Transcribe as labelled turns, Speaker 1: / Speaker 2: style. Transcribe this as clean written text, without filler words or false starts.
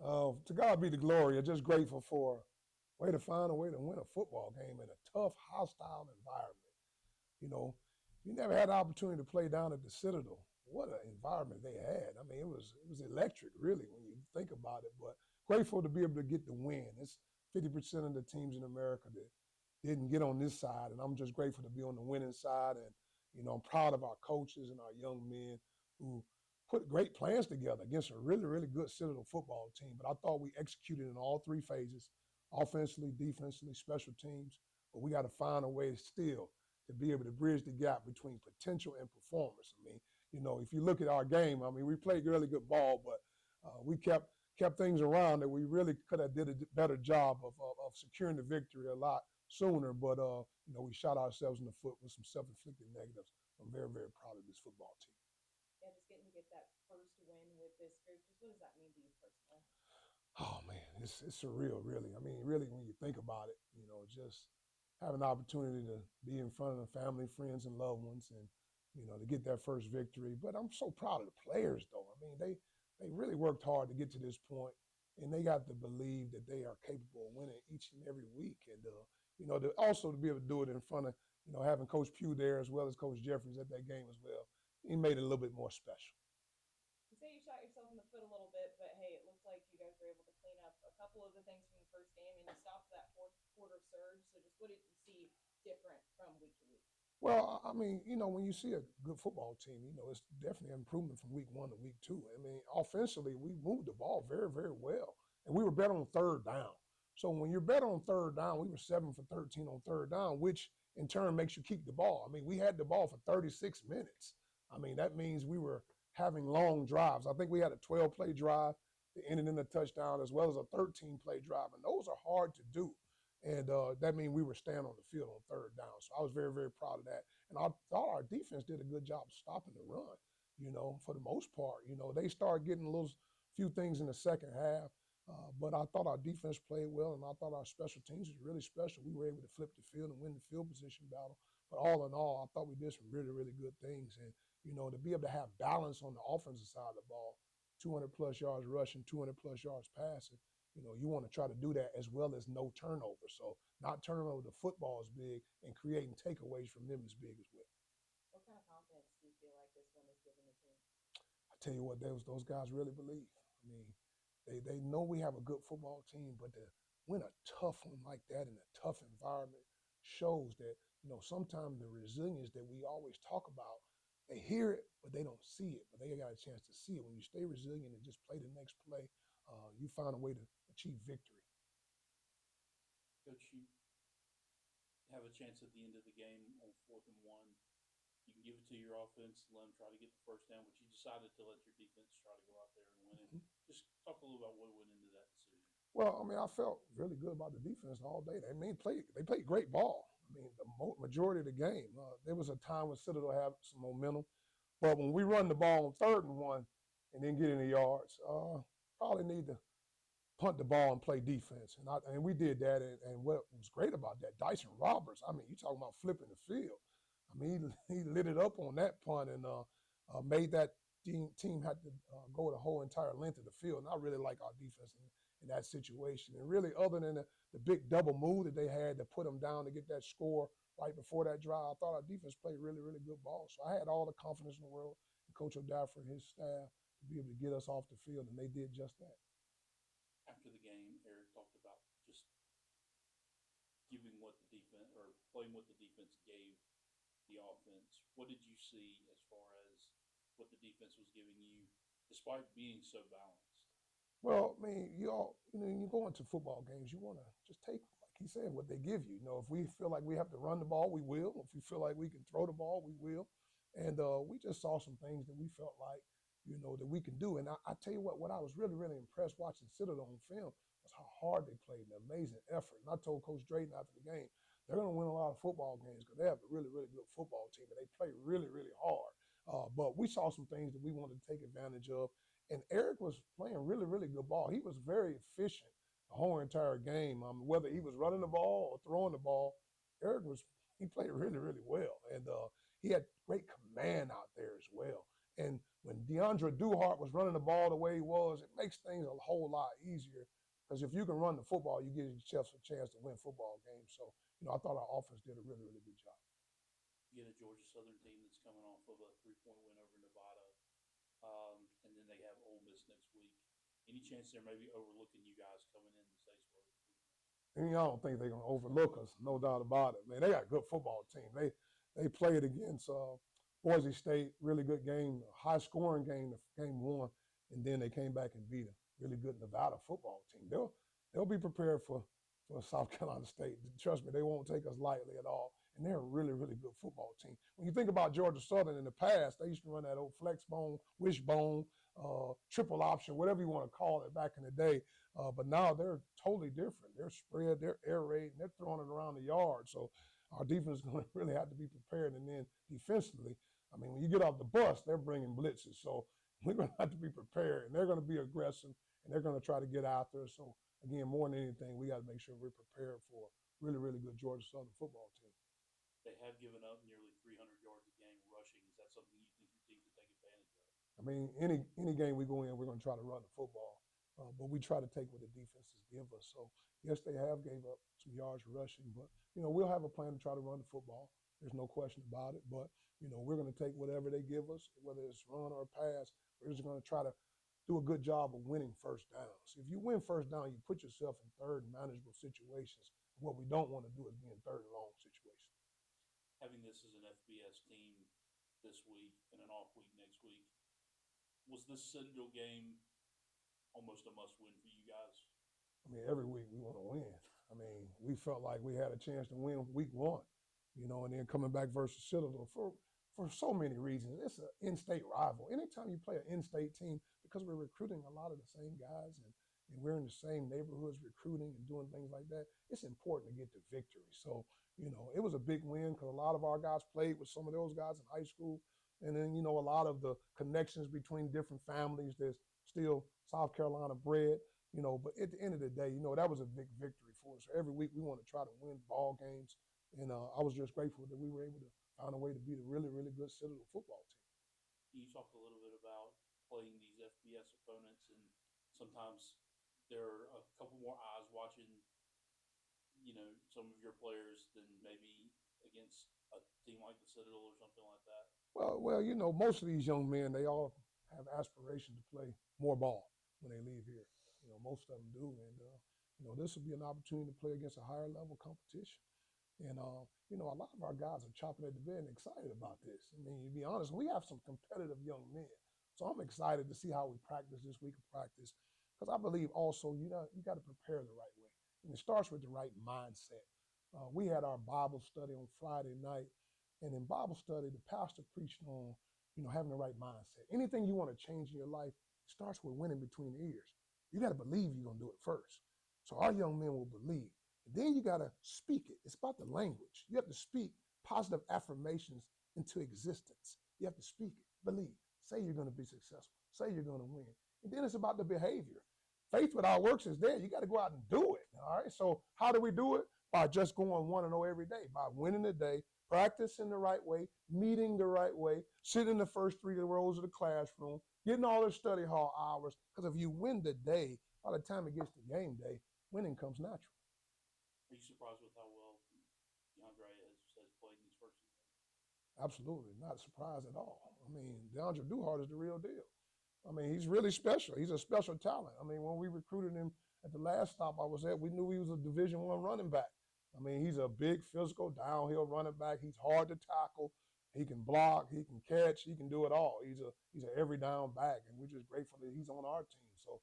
Speaker 1: To God be the glory. I'm just grateful for a way to find a way to win a football game in a tough, hostile environment. You know, you never had the opportunity to play down at the Citadel. What an environment they had. I mean, it was electric, really, when you think about it. But grateful to be able to get the win. It's 50% of the teams in America that didn't get on this side, and I'm just grateful to be on the winning side. And I'm proud of our coaches and our young men who put great plans together against a really, really good Citadel football team. But I thought we executed in all three phases: offensively, defensively, special teams. But we got to find a way still to be able to bridge the gap between potential and performance. I mean, if you look at our game, I mean, we played really good ball, but we kept things around that we really could have did a better job of securing the victory a lot sooner. But we shot ourselves in the foot with some self-inflicted negatives. I'm very, very proud of this football team.
Speaker 2: Yeah, just getting to get that first win with this group. Just what does that mean to you personally?
Speaker 1: Oh man, it's surreal, really. I mean, really, when you think about it, just having an opportunity to be in front of the family, friends, and loved ones, and to get that first victory. But I'm so proud of the players, though. I mean, they really worked hard to get to this point, and they got to believe that they are capable of winning each and every week, and also to be able to do it in front of having Coach Pugh there as well as Coach Jeffries at that game as well. He made it a little bit more special.
Speaker 2: You say you shot yourself in the foot a little bit, but hey, it looked like you guys were able to clean up a couple of the things from the first game, and you stopped that fourth quarter surge. So, just what did you see different from week to week?
Speaker 1: Well, I mean, when you see a good football team, it's definitely an improvement from week one to week two. I mean, offensively, we moved the ball very, very well, and we were better on third down. So when you're better on third down, we were 7 for 13 on third down, which in turn makes you keep the ball. I mean, we had the ball for 36 minutes. I mean, that means we were having long drives. I think we had a 12-play drive that ended in a touchdown as well as a 13-play drive, and those are hard to do. And that means we were staying on the field on third down. So I was very, very proud of that. And I thought our defense did a good job of stopping the run, for the most part. They started getting a little few things in the second half. But I thought our defense played well, and I thought our special teams was really special. We were able to flip the field and win the field position battle. But all in all, I thought we did some really, really good things. And, to be able to have balance on the offensive side of the ball, 200 plus yards rushing, 200 plus yards passing, you want to try to do that as well as no turnover. So not turning over the football is big, and creating takeaways from them is big as well.
Speaker 2: What kind of confidence do you feel like this win has given the team?
Speaker 1: I tell you what, those guys really believe. I mean, they know we have a good football team, but to win a tough one like that in a tough environment shows that, sometimes the resilience that we always talk about, they hear it, but they don't see it. But they got a chance to see it. When you stay resilient and just play the next play, you find a way to achieve victory.
Speaker 3: Coach, you have a chance at the end of the game on 4th and 1. You can give it to your offense, let them try to get the first down, but you decided to let your defense try to go out there and win it.
Speaker 1: Mhm.
Speaker 3: Just talk a little about what went into that decision.
Speaker 1: Well, I mean, I felt really good about the defense all day. They played great ball. I mean, the majority of the game. There was a time when Citadel had some momentum, but when we run the ball on 3rd and 1 and then get in the yards, probably need to punt the ball and play defense. And we did that. And what was great about that, Dyson Roberts, I mean, you talking about flipping the field. I mean, he lit it up on that punt and made that team had to go the whole entire length of the field. And I really like our defense in that situation. And really, other than the big double move that they had to put them down to get that score right before that drive, I thought our defense played really, really good ball. So I had all the confidence in the world in Coach O'Daffer and his staff to be able to get us off the field, and they did just that.
Speaker 3: After the game, Eric talked about just giving what the defense or playing what the defense gave the offense. What did you see as far as what the defense was giving you, despite being so balanced?
Speaker 1: Well, I mean, you go into football games, you want to just take, like he said, what they give you. If we feel like we have to run the ball, we will. If we feel like we can throw the ball, we will. And we just saw some things that we felt like, that we can do. And I tell you what I was really, really impressed watching Citadel on film was how hard they played and the amazing effort. And I told Coach Drayton after the game, they're going to win a lot of football games because they have a really, really good football team and they play really, really hard. But we saw some things that we wanted to take advantage of, and Eric was playing really, really good ball. He was very efficient the whole entire game. Whether he was running the ball or throwing the ball, he played really, really well. And he had great command out there as well. And when DeAndre Dart was running the ball the way he was, it makes things a whole lot easier. Because if you can run the football, you give yourself a chance to win football games. So, I thought our offense did a really, really good job.
Speaker 3: You get a Georgia Southern team that's coming off of a 3-point win over Nevada, and then they have Ole Miss next week. Any chance they're maybe overlooking you guys coming in the Statesboro this weekend?
Speaker 1: And I don't think they're gonna overlook us, no doubt about it. Man, they got a good football team. They played against Boise State, really good game, high scoring game, game one, and then they came back and beat a really good Nevada football team. They'll be prepared for South Carolina State. Trust me, they won't take us lightly at all. And they're a really, really good football team. When you think about Georgia Southern in the past, they used to run that old flex bone, wishbone, triple option, whatever you want to call it back in the day. But now they're totally different. They're spread, they're air raid, and they're throwing it around the yard. So our defense is going to really have to be prepared. And then defensively, I mean, when you get off the bus, they're bringing blitzes. So we're going to have to be prepared, and they're going to be aggressive, and they're going to try to get after us. So, again, more than anything, we got to make sure we're prepared for a really, really good Georgia Southern football team.
Speaker 3: They have given up nearly 300 yards a game rushing. Is that something you think your team could take advantage of?
Speaker 1: I mean, any game we go in, we're going to try to run the football, but we try to take what the defenses give us. So, yes, they have gave up some yards rushing, but, we'll have a plan to try to run the football. There's no question about it, but, we're going to take whatever they give us, whether it's run or pass. We're just going to try to do a good job of winning first downs. If you win first down, you put yourself in third and manageable situations. What we don't want to do is be in third and long situations.
Speaker 3: Having this as an FBS team this week and an off week next week, was this Citadel game almost a must-win for you guys?
Speaker 1: I mean, every week we want to win. I mean, we felt like we had a chance to win week one, and then coming back versus Citadel for so many reasons. It's an in-state rival. Anytime you play an in-state team, because we're recruiting a lot of the same guys and we're in the same neighborhoods recruiting and doing things like that, it's important to get the victory. So, it was a big win because a lot of our guys played with some of those guys in high school. And then, a lot of the connections between different families that's still South Carolina bred, but at the end of the day, that was a big victory for us. So every week we want to try to win ball games. And I was just grateful that we were able to find a way to beat a really, really good Citadel football team.
Speaker 3: You talked a little bit about playing these FBS opponents, and sometimes there are a couple more eyes watching, some of your players than maybe against a team like the Citadel or something like that.
Speaker 1: Well, most of these young men, they all have aspiration to play more ball when they leave here. Most of them do. And, this will be an opportunity to play against a higher level competition. And, a lot of our guys are chopping at the bit and excited about this. I mean, to be honest, we have some competitive young men. So I'm excited to see how we practice this week of practice, because I believe also you got to prepare the right way. And it starts with the right mindset. We had our Bible study on Friday night, and in Bible study, the pastor preached on, having the right mindset. Anything you want to change in your life starts with winning between the ears. You got to believe you're going to do it first. So our young men will believe. And then you got to speak it. It's about the language. You have to speak positive affirmations into existence. You have to speak it, believe, say you're going to be successful, say you're going to win. And then it's about the behavior. Faith without works is dead. You got to go out and do it. All right. So how do we do it? By just going 1-0 every day, by winning the day, practicing the right way, meeting the right way, sitting in the first 3 rows of the classroom, getting all their study hall hours. Because if you win the day, by the time it gets to game day, winning comes natural.
Speaker 3: Are you surprised with how well DeAndre has played in these first 2 games?
Speaker 1: Absolutely. Not surprised at all. I mean, DeAndre Dart is the real deal. I mean, he's really special. He's a special talent. I mean, when we recruited him at the last stop I was at, we knew he was a Division I running back. I mean, he's a big physical downhill running back. He's hard to tackle. He can block. He can catch. He can do it all. He's an every down back, and we're just grateful that he's on our team. So